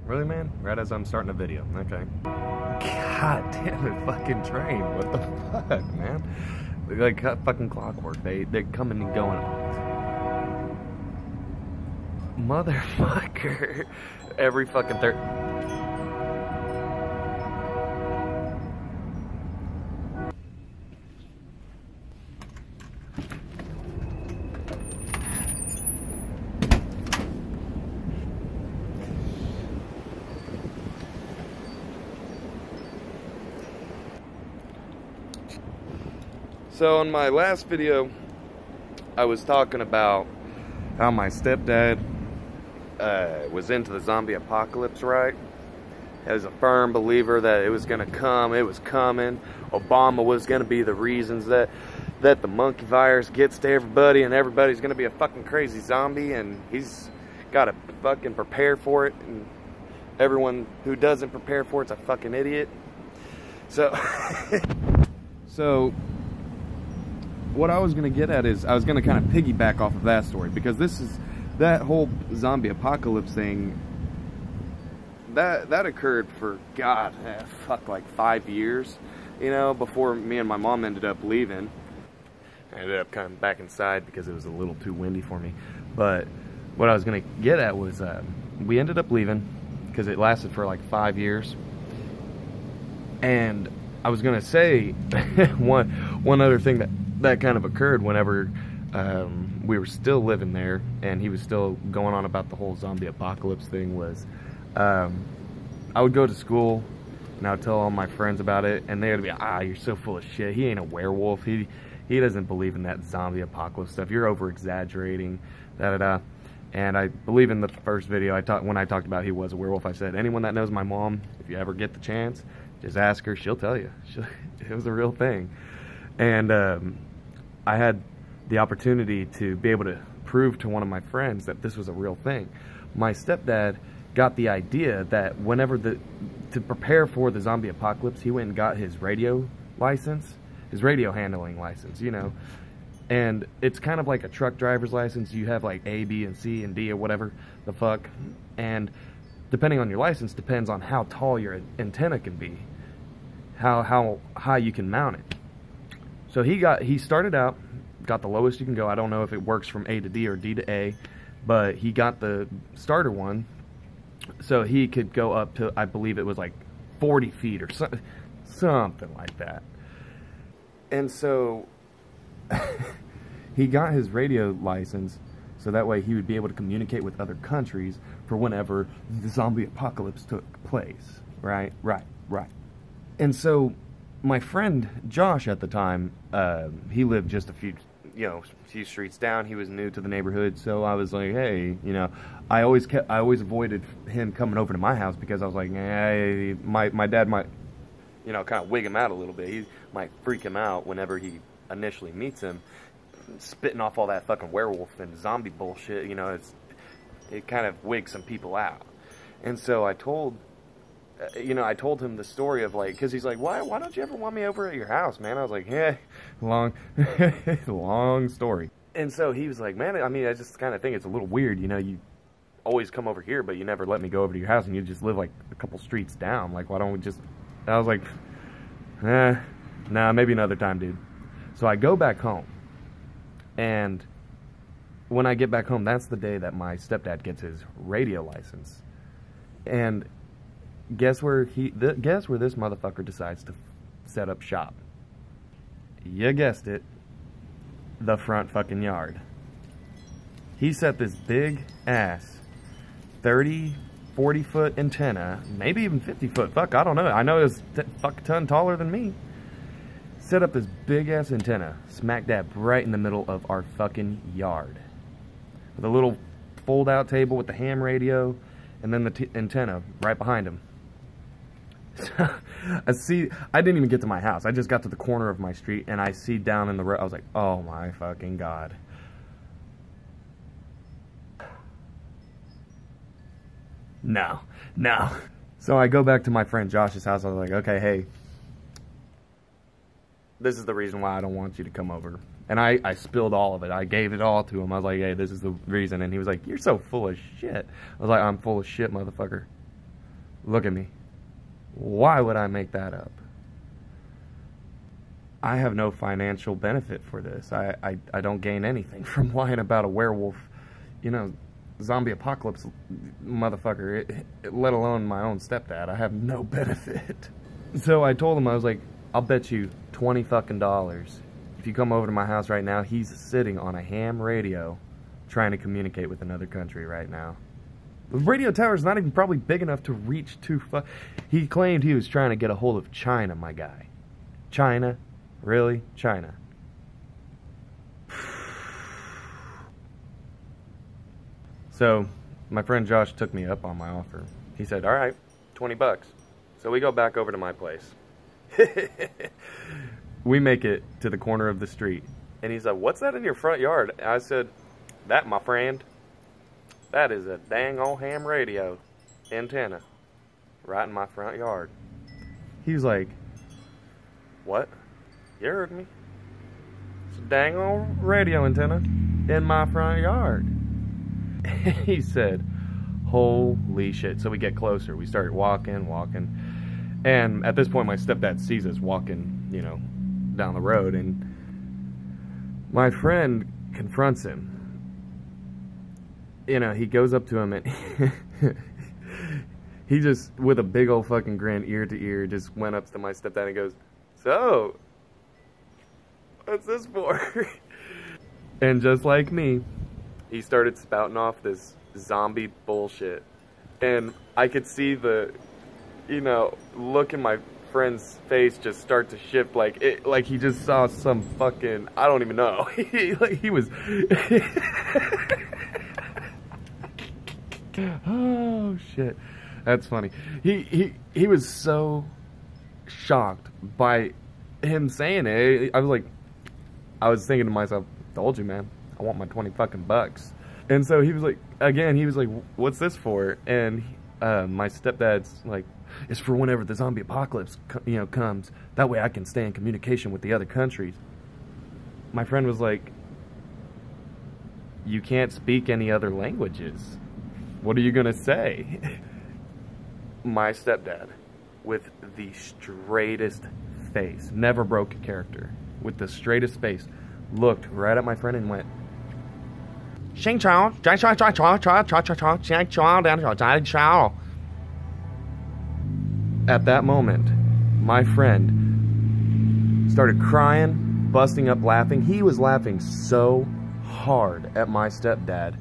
Really, man? Right as I'm starting a video. Okay. God damn it, fucking train. What the fuck, man? They're like fucking clockwork. They're coming and going. Motherfucker. Every fucking third. So in my last video, I was talking about how my stepdad was into the zombie apocalypse, right? He was a firm believer that it was gonna come, it was coming. Obama was gonna be the reasons that the monkey virus gets to everybody and everybody's gonna be a fucking crazy zombie, and he's gotta fucking prepare for it, and everyone who doesn't prepare for it's a fucking idiot. So, so what I was going to get at is I was going to kind of piggyback off of that story, because that whole zombie apocalypse thing, that occurred for, God, fuck, like 5 years, you know, before me and my mom ended up leaving. I ended up coming back inside because it was a little too windy for me. But what I was going to get at was we ended up leaving because it lasted for like 5 years. And I was going to say one other thing that kind of occurred whenever we were still living there and he was still going on about the whole zombie apocalypse thing was I would go to school and I would tell all my friends about it, and they would be, you're so full of shit, he ain't a werewolf, he doesn't believe in that zombie apocalypse stuff, you're over exaggerating, da-da-da. And I believe in the first video when I talked about he was a werewolf, I said, anyone that knows my mom, if you ever get the chance, just ask her, she'll tell you. It was a real thing. And I had the opportunity to be able to prove to one of my friends that this was a real thing. My stepdad got the idea that to prepare for the zombie apocalypse, he went and got his radio license, his radio handling license, you know. And it's kind of like a truck driver's license. You have like A, B, and C, and D, or whatever the fuck. And depending on your license, depends on how tall your antenna can be, how high you can mount it. So he started out, got the lowest you can go. I don't know if it works from A to D or D to A, but he got the starter one, so he could go up to, I believe it was like 40 feet or something like that. And so he got his radio license so that way he would be able to communicate with other countries for whenever the zombie apocalypse took place. Right. And so my friend Josh at the time, he lived just a few streets down. He was new to the neighborhood, so I was like, hey, you know, I always avoided him coming over to my house because I was like, hey, my dad might, you know, kind of wig him out a little bit. He might freak him out whenever he initially meets him, spitting off all that fucking werewolf and zombie bullshit. You know, it kind of wigs some people out. And so I told him the story of, like, because he's like, why don't you ever want me over at your house, man? I was like, yeah, long story. And so he was like, man, I mean, I just kind of think it's a little weird, you know, you always come over here, but you never let me go over to your house, and you just live like a couple streets down. Like, why don't we just, I was like, nah, maybe another time, dude. So I go back home, and when I get back home, that's the day that my stepdad gets his radio license. And guess where this motherfucker decides to set up shop? You guessed it, the front fucking yard. He set this big ass 30, 40 foot antenna, maybe even 50 foot, fuck, I don't know. I know it was fuck a ton taller than me. Set up this big ass antenna, smack dab right in the middle of our fucking yard. With a little fold out table with the ham radio, and then the antenna right behind him. I didn't even get to my house. I just got to the corner of my street, and I see down in the road. I was like, oh my fucking God. No. So I go back to my friend Josh's house. I was like, okay, hey, this is the reason why I don't want you to come over. And I spilled all of it. I gave it all to him. I was like, hey, this is the reason. And he was like, you're so full of shit. I was like, I'm full of shit, motherfucker. Look at me. Why would I make that up? I have no financial benefit for this. I don't gain anything from lying about a werewolf, you know, zombie apocalypse motherfucker, let alone my own stepdad. I have no benefit. So I told him, I was like, I'll bet you $20 fucking dollars. If you come over to my house right now, he's sitting on a ham radio trying to communicate with another country right now. The radio tower is not even probably big enough to reach to He claimed he was trying to get a hold of China, my guy. China? Really? China? So, my friend Josh took me up on my offer. He said, all right, 20 bucks. So we go back over to my place. We make it to the corner of the street. And he's like, what's that in your front yard? I said, that, my friend, that is a dang old ham radio antenna right in my front yard. He was like, what? You heard me. It's a dang old radio antenna in my front yard. He said, holy shit. So we get closer. We start walking. And at this point, my stepdad sees us walking, you know, down the road. And my friend confronts him. You know, he goes up to him and he just, with a big old fucking grin, ear to ear, just went up to my stepdad and goes, so, what's this for? And just like me, he started spouting off this zombie bullshit. And I could see the, you know, look in my friend's face just start to shift, like he just saw some fucking, I don't even know. he was oh shit, that's funny. He was so shocked by him saying it. I was thinking to myself, told you, man, I want my 20 fucking bucks. And so he was like, again, he was like, what's this for? And my stepdad's like, it's for whenever the zombie apocalypse, you know, comes. That way I can stay in communication with the other countries. My friend was like, you can't speak any other languages. What are you gonna say? My stepdad, with the straightest face, never broke a character, with the straightest face, looked right at my friend and went, at that moment, my friend started crying, busting up laughing. He was laughing so hard at my stepdad.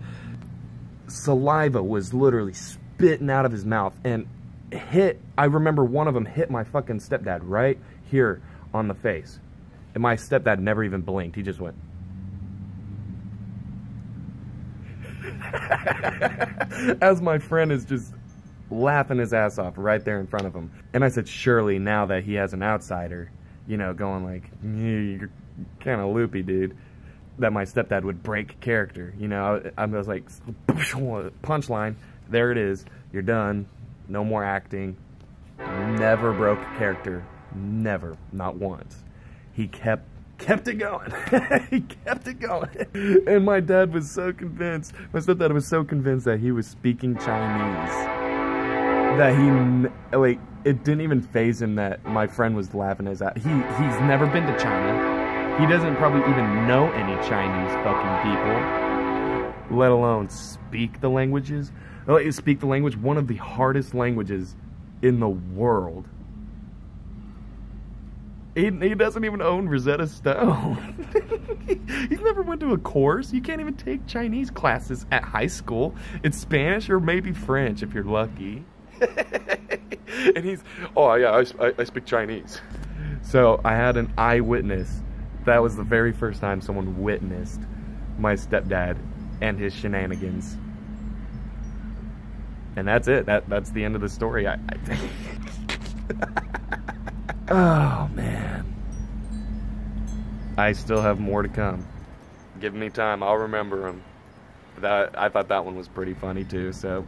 Saliva was literally spitting out of his mouth and I remember one of them hit my fucking stepdad right here on the face. And my stepdad never even blinked. He just went. As my friend is just laughing his ass off right there in front of him. And I said, surely now that he has an outsider, you know, going like, you're kind of loopy, dude, that my stepdad would break character. You know, I was like, punchline, there it is, you're done, no more acting. Never broke character, never, not once. He kept it going. He kept it going. And my dad was so convinced, my stepdad was so convinced that he was speaking Chinese, that he, like, it didn't even faze him that my friend was laughing his ass. He's never been to China. He doesn't probably even know any Chinese fucking people, let alone speak the languages. Like, speak the language, one of the hardest languages in the world. He doesn't even own Rosetta Stone. He's never went to a course. You can't even take Chinese classes at high school. It's Spanish or maybe French if you're lucky. And he's, oh yeah, I speak Chinese. So I had an eyewitness. That was the very first time someone witnessed my stepdad and his shenanigans. And that's it. That's the end of the story. Oh, man. I still have more to come. Give me time. I'll remember them. I thought that one was pretty funny, too, so...